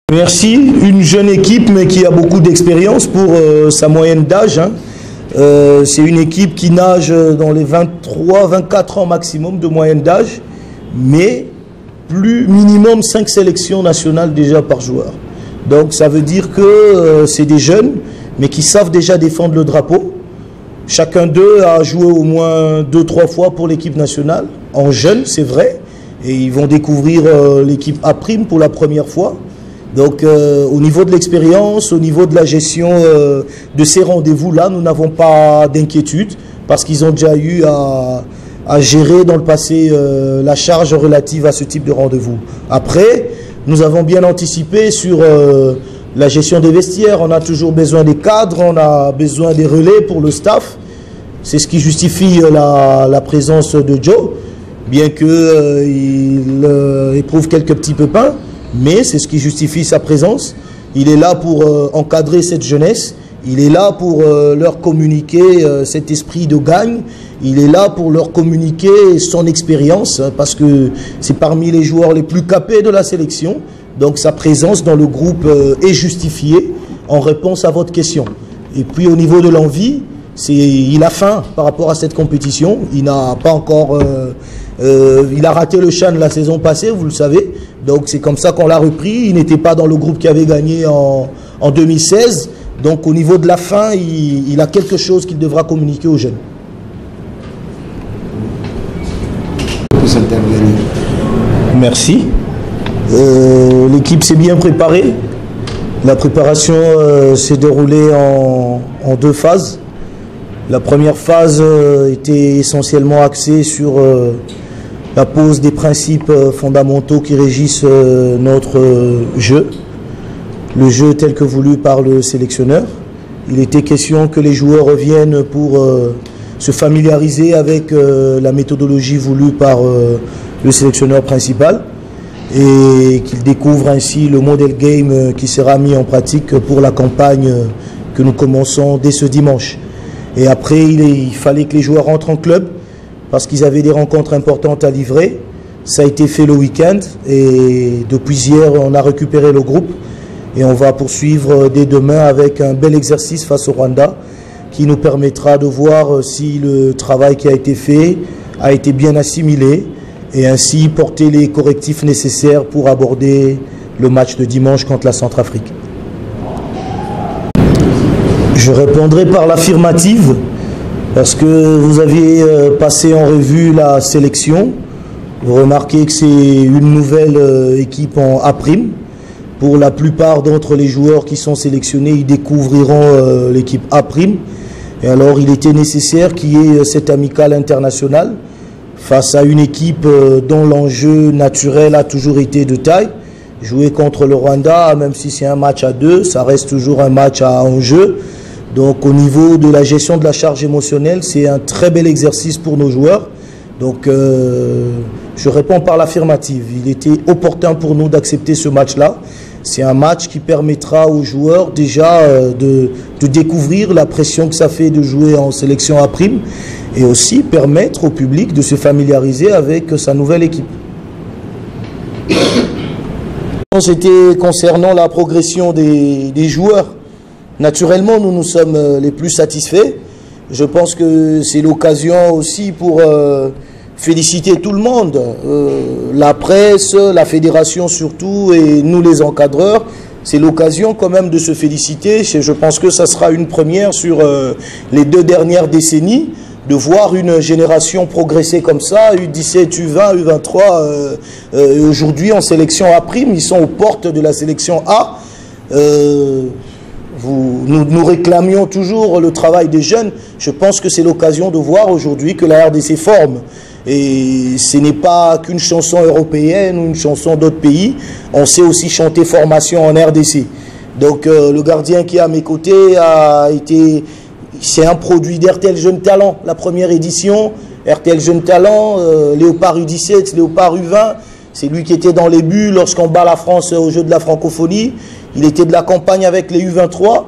Merci. Une jeune équipe mais qui a beaucoup d'expérience pour sa moyenne d'âge. C'est une équipe qui nage dans les 23-24 ans maximum de moyenne d'âge, mais plus minimum 5 sélections nationales déjà par joueur. Donc ça veut dire que c'est des jeunes mais qui savent déjà défendre le drapeau. Chacun d'eux a joué au moins 2-3 fois pour l'équipe nationale, en jeune c'est vrai, et ils vont découvrir l'équipe A' pour la première fois. Donc au niveau de l'expérience, au niveau de la gestion de ces rendez-vous-là, nous n'avons pas d'inquiétude parce qu'ils ont déjà eu à gérer dans le passé la charge relative à ce type de rendez-vous. Après, nous avons bien anticipé sur la gestion des vestiaires. On a toujours besoin des cadres, on a besoin des relais pour le staff. C'est ce qui justifie la présence de Joe, bien qu'il éprouve quelques petits pépins. Mais c'est ce qui justifie sa présence. Il est là pour encadrer cette jeunesse. Il est là pour leur communiquer cet esprit de gagne. Il est là pour leur communiquer son expérience, parce que c'est parmi les joueurs les plus capés de la sélection. Donc sa présence dans le groupe est justifiée en réponse à votre question. Et puis au niveau de l'envie, il a faim par rapport à cette compétition. Il n'a pas encore... il a raté le CHAN la saison passée, vous le savez. Donc c'est comme ça qu'on l'a repris. Il n'était pas dans le groupe qui avait gagné en 2016. Donc au niveau de la fin, il a quelque chose qu'il devra communiquer aux jeunes. Merci. L'équipe s'est bien préparée. La préparation s'est déroulée en 2 phases. La première phase était essentiellement axée sur la pose des principes fondamentaux qui régissent notre jeu, le jeu tel que voulu par le sélectionneur. Il était question que les joueurs reviennent pour se familiariser avec la méthodologie voulue par le sélectionneur principal et qu'ils découvrent ainsi le model game qui sera mis en pratique pour la campagne que nous commençons dès ce dimanche. Et après, il fallait que les joueurs rentrent en club parce qu'ils avaient des rencontres importantes à livrer. Ça a été fait le week-end et depuis hier, on a récupéré le groupe et on va poursuivre dès demain avec un bel exercice face au Rwanda qui nous permettra de voir si le travail qui a été fait a été bien assimilé et ainsi porter les correctifs nécessaires pour aborder le match de dimanche contre la Centrafrique. Je répondrai par l'affirmative parce que vous aviez passé en revue la sélection. Vous remarquez que c'est une nouvelle équipe en A'. Pour la plupart d'entre les joueurs qui sont sélectionnés, ils découvriront l'équipe A'. Et alors il était nécessaire qu'il y ait cette amicale internationale face à une équipe dont l'enjeu naturel a toujours été de taille. Jouer contre le Rwanda, même si c'est un match à 2, ça reste toujours un match à enjeu. Donc au niveau de la gestion de la charge émotionnelle, c'est un très bel exercice pour nos joueurs. Donc je réponds par l'affirmative. Il était opportun pour nous d'accepter ce match-là. C'est un match qui permettra aux joueurs déjà de découvrir la pression que ça fait de jouer en sélection A' et aussi permettre au public de se familiariser avec sa nouvelle équipe. C'était concernant la progression des joueurs. Naturellement, nous sommes les plus satisfaits. Je pense que c'est l'occasion aussi pour féliciter tout le monde, la presse, la fédération surtout et nous les encadreurs. C'est l'occasion quand même de se féliciter. Je pense que ça sera une première sur les 2 dernières décennies, de voir une génération progresser comme ça, U17, U20, U23, et aujourd'hui en sélection A', ils sont aux portes de la sélection A. Nous réclamions toujours le travail des jeunes. Je pense que c'est l'occasion de voir aujourd'hui que la RDC forme. Et ce n'est pas qu'une chanson européenne ou une chanson d'autres pays. On sait aussi chanter formation en RDC. Donc le gardien qui est à mes côtés c'est un produit d'RTL Jeune Talent, la première édition. RTL Jeune Talent, Léopard U17, Léopard U20. C'est lui qui était dans les buts lorsqu'on bat la France au jeu de la francophonie. Il était de la campagne avec les U23.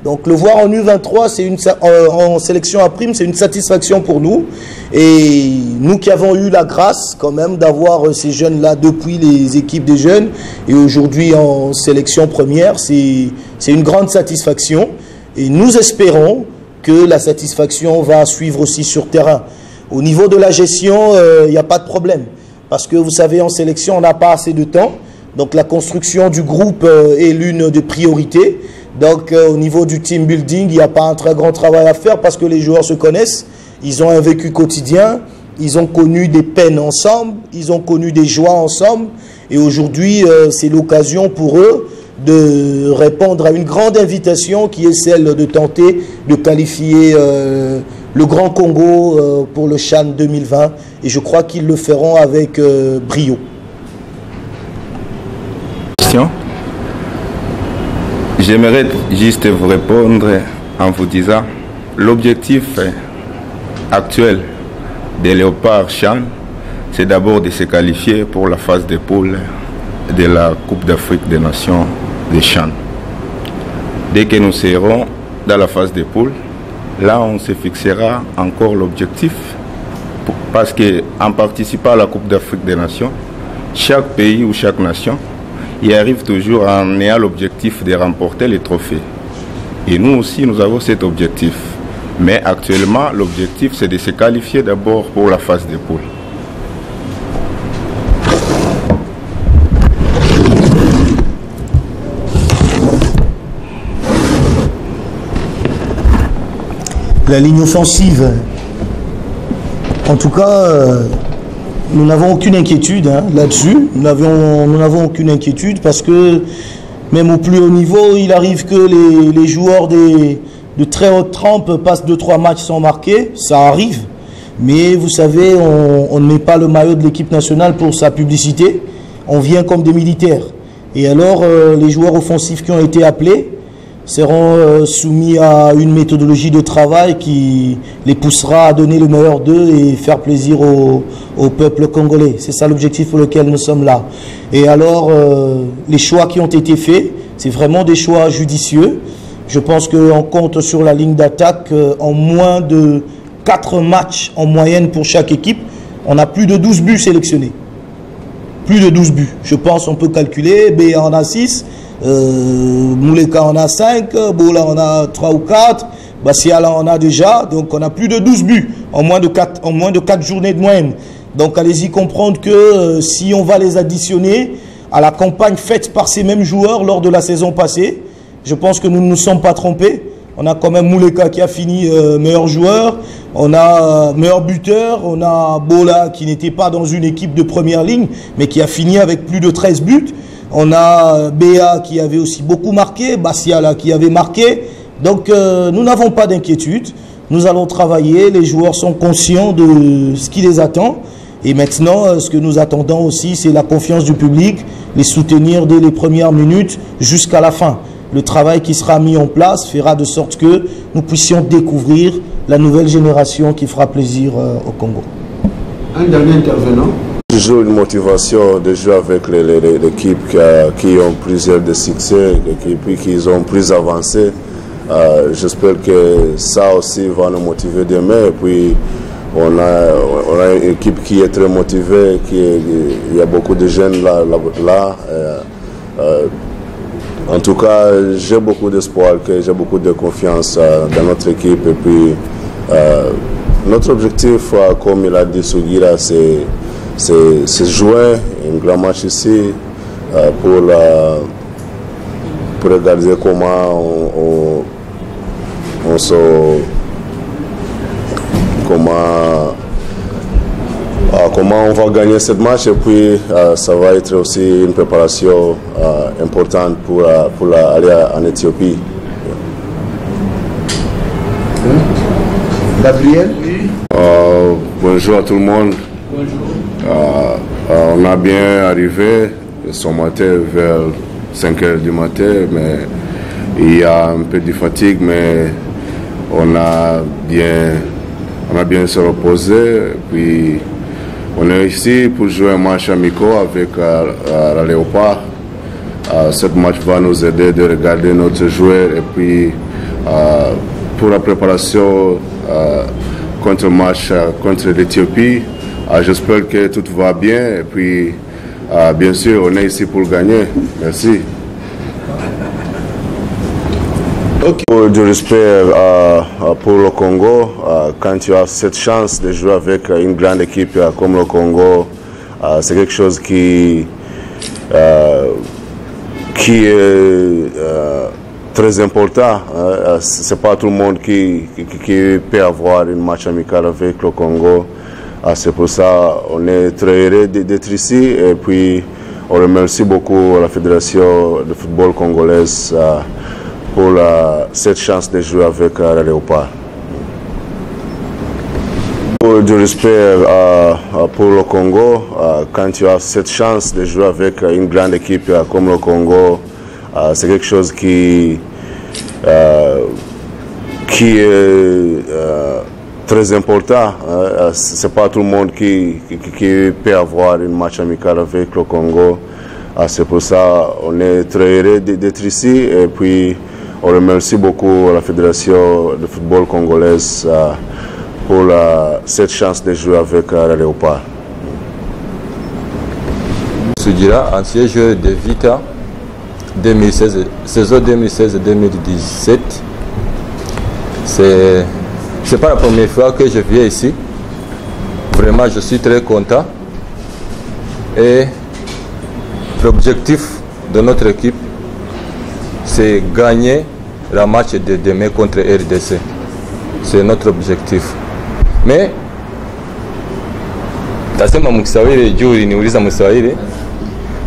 Donc le voir en U23, en sélection à prime, c'est une satisfaction pour nous. Et nous qui avons eu la grâce quand même d'avoir ces jeunes-là depuis les équipes des jeunes et aujourd'hui en sélection première, c'est une grande satisfaction. Et nous espérons que la satisfaction va suivre aussi sur terrain. Au niveau de la gestion, il n'y a pas de problème. Parce que vous savez, en sélection, on n'a pas assez de temps. Donc la construction du groupe est l'une des priorités. Donc au niveau du team building, il n'y a pas un très grand travail à faire parce que les joueurs se connaissent. Ils ont un vécu quotidien, ils ont connu des peines ensemble, ils ont connu des joies ensemble. Et aujourd'hui, c'est l'occasion pour eux de répondre à une grande invitation qui est celle de tenter de qualifier le Grand Congo pour le CHAN 2020. Et je crois qu'ils le feront avec brio. J'aimerais juste vous répondre en vous disant l'objectif actuel des Léopards CHAN, c'est d'abord de se qualifier pour la phase de poule de la Coupe d'Afrique des Nations des CHAN. Dès que nous serons dans la phase de poule, là on se fixera encore l'objectif parce qu'en participant à la Coupe d'Afrique des Nations, chaque pays ou chaque nation il arrive toujours en ayant l'objectif de remporter les trophées. Et nous aussi, nous avons cet objectif. Mais actuellement, l'objectif, c'est de se qualifier d'abord pour la phase des poules. La ligne offensive, en tout cas... nous n'avons aucune inquiétude là-dessus. Nous n'avons aucune inquiétude parce que même au plus haut niveau, il arrive que les joueurs de très haute trempe passent 2-3 matchs sans marquer. Ça arrive. Mais vous savez, on ne met pas le maillot de l'équipe nationale pour sa publicité. On vient comme des militaires. Et alors, les joueurs offensifs qui ont été appelés seront soumis à une méthodologie de travail qui les poussera à donner le meilleur d'eux et faire plaisir au peuple congolais. C'est ça l'objectif pour lequel nous sommes là. Et alors, les choix qui ont été faits, c'est vraiment des choix judicieux. Je pense qu'on compte sur la ligne d'attaque en moins de 4 matchs en moyenne pour chaque équipe. On a plus de 12 buts sélectionnés. Plus de 12 buts. Je pense qu'on peut calculer. BA en a 6. Mouleka en a 5, Bola en a 3 ou 4, Bassiala en a déjà, donc on a plus de 12 buts en moins de 4 journées de moyenne. Donc allez-y comprendre que si on va les additionner à la campagne faite par ces mêmes joueurs lors de la saison passée, je pense que nous ne nous sommes pas trompés. On a quand même Mouleka qui a fini meilleur joueur, on a meilleur buteur, on a Bola qui n'était pas dans une équipe de première ligne, mais qui a fini avec plus de 13 buts. On a Béa qui avait aussi beaucoup marqué, Bassiala qui avait marqué. Donc nous n'avons pas d'inquiétude. Nous allons travailler. Les joueurs sont conscients de ce qui les attend. Et maintenant, ce que nous attendons aussi, c'est la confiance du public, les soutenir dès les premières minutes jusqu'à la fin. Le travail qui sera mis en place fera de sorte que nous puissions découvrir la nouvelle génération qui fera plaisir au Congo. Un dernier intervenant. Toujours une motivation de jouer avec l'équipe qui ont plusieurs de succès, qui ont plus avancé. J'espère que ça aussi va nous motiver demain. Et puis on a une équipe qui est très motivée, il y a beaucoup de jeunes là. En tout cas, j'ai beaucoup d'espoir, j'ai beaucoup de confiance dans notre équipe. Et puis notre objectif, comme il a dit Sugira, c'est jouer un grand match ici pour regarder comment on va gagner ce match. Et puis ça va être aussi une préparation importante pour aller en Éthiopie. Gabriel. Bonjour à tout le monde. On a bien arrivé ce matin vers 5 h du matin, mais il y a un peu de fatigue, mais on a bien se reposer. Puis on est ici pour jouer un match amical avec la Léopard. Ce match va nous aider de regarder notre joueur et puis pour la préparation contre le match contre l'Éthiopie. J'espère que tout va bien et puis bien sûr on est ici pour gagner. Merci. Okay. Du respect pour le Congo, quand tu as cette chance de jouer avec une grande équipe comme le Congo, c'est quelque chose qui est très important. C'est pas tout le monde qui peut avoir un match amical avec le Congo. C'est pour ça qu'on est très heureux d'être ici et puis on remercie beaucoup la Fédération de football congolaise pour cette chance de jouer avec la Léopard. Du respect pour le Congo, quand tu as cette chance de jouer avec une grande équipe comme le Congo, c'est quelque chose qui est très important. C'est pas tout le monde qui peut avoir un match amical avec le Congo. C'est pour ça qu'on est très heureux d'être ici et puis on remercie beaucoup la Fédération de football congolaise pour cette chance de jouer avec la Léopard. Sugira, ancien joueur de Vita, 2016, saison 2016-2017. C'est pas la première fois que je viens ici. Vraiment, je suis très content. Et l'objectif de notre équipe, c'est gagner le match de demain contre RDC. C'est notre objectif. Mais tasema mkisawili juu niuliza msawili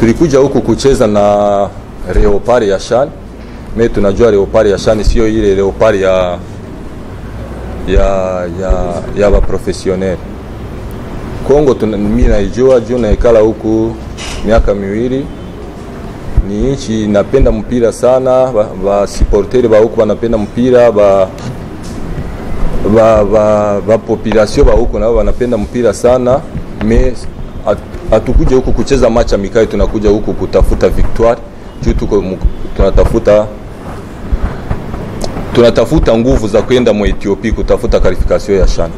tulikuja huku kucheza na Leopard ya Shan. Mimi tunajua Leopard ya Shan sio ile Leopard ya ba professionnel. Kongo mimi naijua juu naikala huku miaka miwili. Ni nchi inapenda mpira sana, ba supporters ba huku wanapenda mpira, ba population ba huku nao wanapenda mpira sana. Mais hatukuja huku kucheza match amical, tunakuja huku kutafuta victoire. Juu tuko tunatafuta nguvu za kwenda mu Ethiopia kutafuta qualification ya CHAN.